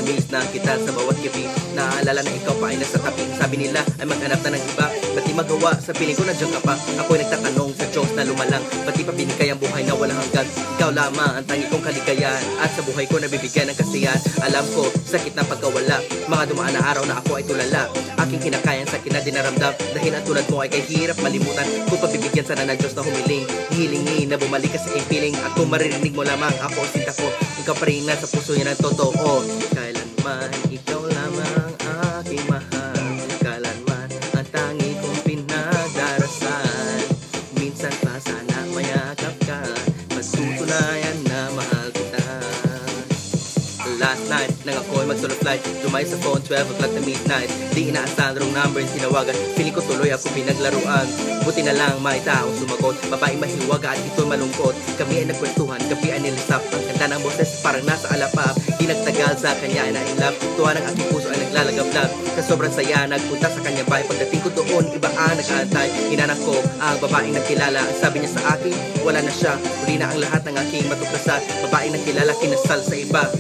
namiss na kita sa bawat gabi. Naaalala na ikaw pa ay nasa tabi. Sabi nila ay maghanap na ng iba, ba't di magawa? Sa piling ko nandiyan ka pa. Ako'y nagtatanong sa Diyos na lumalang, ba't di pa binigay ang buhay na walang hanggan? Ikaw lamang ang tangi kong kaligayahan, at sa buhay ko nabibigyan ng kasiyahan. Alam ko, sakit na pagkawala, mga dumaan na araw na ako ay tulala. Aking kinakayang sakit na dinaramdam, dahil ang tulad mo ay kay hirap malimutan. Kung pabibigyan sana ng Diyos na humiling, hihilingin na bumalik ka sa iyong piling. At kung maririnig mo lamang ako, sinta ko, ikaw pa rin nasa puso niya ng totoo. Kailanman ikaw lamang aking mahal, kailanman ang tangi kong pinagdarasal. Minsan pa sana mayakap ka, matutunayan na mahal kita. Last night, nang ako'y mag-solo flight, lumay sa phone, 12 o'clock na midnight. Di inaasahan, wrong number yung tinawagan. Feeling ko tuloy ako pinaglaruan. Buti na lang may taong sumagot, babaeng mahiwaga at ito'y malungkot. Kami ay nagkwentuhan, gabi ay nilisap. Ang ganda ng boses parang nasa alapap. Di nagtagal sa kanya ay na-inlove. Tuwa ng aking puso ay naglalagablab. Sa sobrang saya, nagpunta sa kanya bahay. Pagdating ko doon, iba ang nag-aantay. Hinanak ko ang babaeng nakilala. Sabi niya sa akin, wala na siya. Uli na ang lahat ng aking matuklasan. Babaeng nakilala, kinasal sa iba.